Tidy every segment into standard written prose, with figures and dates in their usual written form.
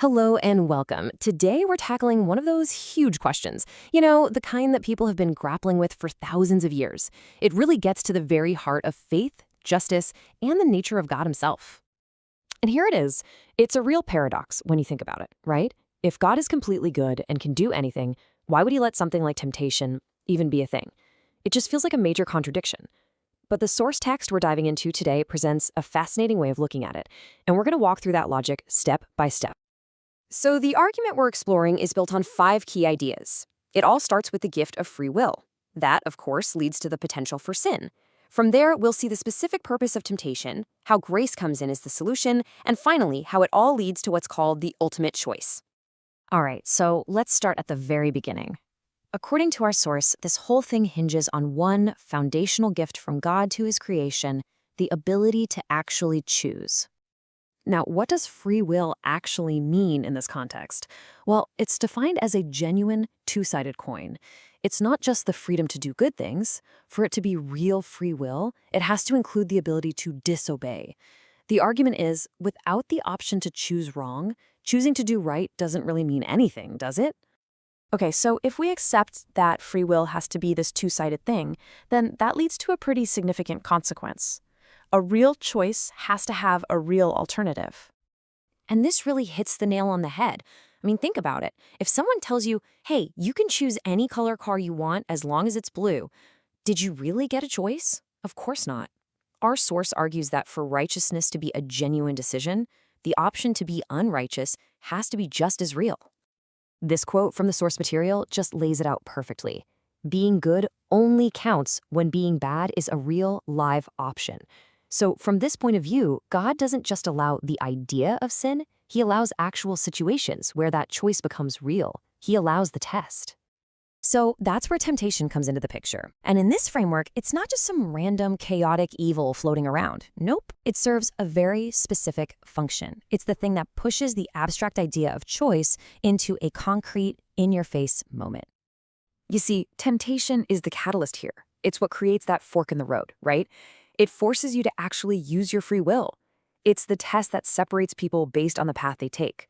Hello and welcome. Today we're tackling one of those huge questions. The kind that people have been grappling with for thousands of years. It really gets to the very heart of faith, justice, and the nature of God himself. And here it is. It's a real paradox when you think about it, right? If God is completely good and can do anything, why would he let something like temptation even be a thing? It just feels like a major contradiction. But the source text we're diving into today presents a fascinating way of looking at it, and we're going to walk through that logic step by step. So the argument we're exploring is built on 5 key ideas. It all starts with the gift of free will. That, of course, leads to the potential for sin. From there, we'll see the specific purpose of temptation, how grace comes in as the solution, and finally, how it all leads to what's called the ultimate choice. All right, so let's start at the very beginning. According to our source, this whole thing hinges on one foundational gift from God to his creation, the ability to actually choose. Now, what does free will actually mean in this context? Well, it's defined as a genuine two-sided coin. It's not just the freedom to do good things. For it to be real free will, it has to include the ability to disobey. The argument is, without the option to choose wrong, choosing to do right doesn't really mean anything, does it? Okay, so if we accept that free will has to be this two-sided thing, then that leads to a pretty significant consequence. A real choice has to have a real alternative. And this really hits the nail on the head. I mean, think about it. If someone tells you, hey, you can choose any color car you want as long as it's blue, did you really get a choice? Of course not. Our source argues that for righteousness to be a genuine decision, the option to be unrighteous has to be just as real. This quote from the source material just lays it out perfectly. Being good only counts when being bad is a real, live option. So from this point of view, God doesn't just allow the idea of sin, he allows actual situations where that choice becomes real. He allows the test. So that's where temptation comes into the picture. And in this framework, it's not just some random, chaotic evil floating around. Nope. It serves a very specific function. It's the thing that pushes the abstract idea of choice into a concrete, in-your-face moment. You see, temptation is the catalyst here. It's what creates that fork in the road, right? It forces you to actually use your free will. It's the test that separates people based on the path they take.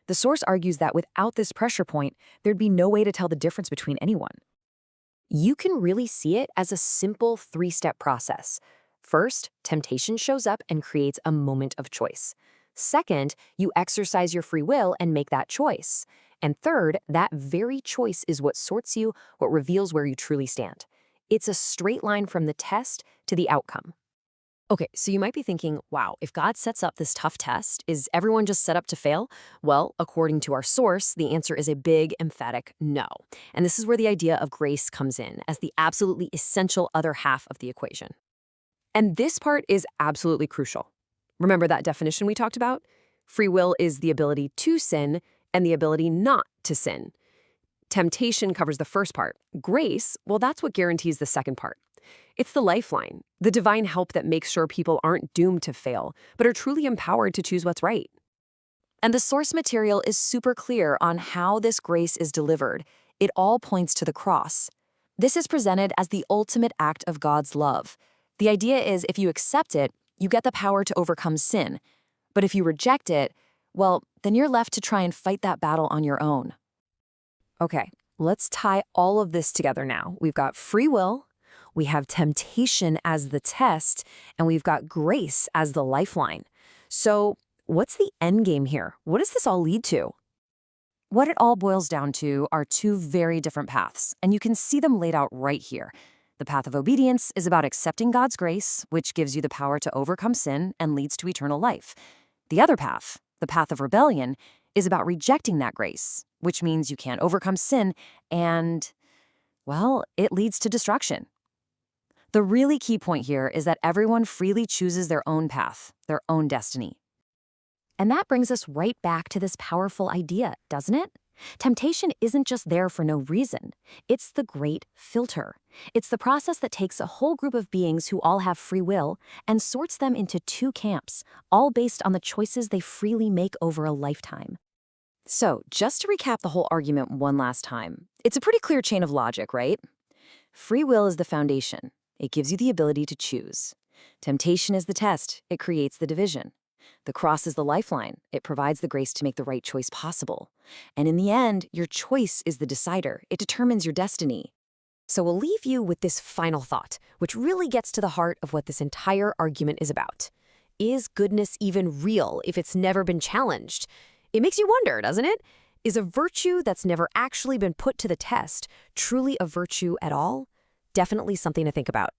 The source argues that without this pressure point, there'd be no way to tell the difference between anyone. You can really see it as a simple 3-step process. First, temptation shows up and creates a moment of choice. Second, you exercise your free will and make that choice. And third, that very choice is what sorts you, what reveals where you truly stand. It's a straight line from the test to the outcome. Okay, so you might be thinking, wow, if God sets up this tough test, is everyone just set up to fail? Well, according to our source, the answer is a big, emphatic no. And this is where the idea of grace comes in as the absolutely essential other half of the equation. And this part is absolutely crucial. Remember that definition we talked about? Free will is the ability to sin and the ability not to sin. Temptation covers the first part. Grace, well, that's what guarantees the second part. It's the lifeline, the divine help that makes sure people aren't doomed to fail, but are truly empowered to choose what's right. And the source material is super clear on how this grace is delivered. It all points to the cross. This is presented as the ultimate act of God's love. The idea is if you accept it, you get the power to overcome sin. But if you reject it, well, then you're left to try and fight that battle on your own. Okay, let's tie all of this together now. We've got free will, we have temptation as the test, and we've got grace as the lifeline. So what's the end game here? What does this all lead to? What it all boils down to are 2 very different paths, and you can see them laid out right here. The path of obedience is about accepting God's grace, which gives you the power to overcome sin and leads to eternal life. The other path, the path of rebellion, is about rejecting that grace, which means you can't overcome sin and, well, it leads to destruction. The really key point here is that everyone freely chooses their own path, their own destiny. And that brings us right back to this powerful idea, doesn't it? Temptation isn't just there for no reason. It's the great filter. It's the process that takes a whole group of beings who all have free will and sorts them into 2 camps, all based on the choices they freely make over a lifetime. So, just to recap the whole argument one last time, it's a pretty clear chain of logic, right? Free will is the foundation. It gives you the ability to choose. Temptation is the test. It creates the division. The cross is the lifeline. It provides the grace to make the right choice possible. And in the end, your choice is the decider. It determines your destiny. So we'll leave you with this final thought, which really gets to the heart of what this entire argument is about. Is goodness even real if it's never been challenged? It makes you wonder, doesn't it? Is a virtue that's never actually been put to the test truly a virtue at all? Definitely something to think about.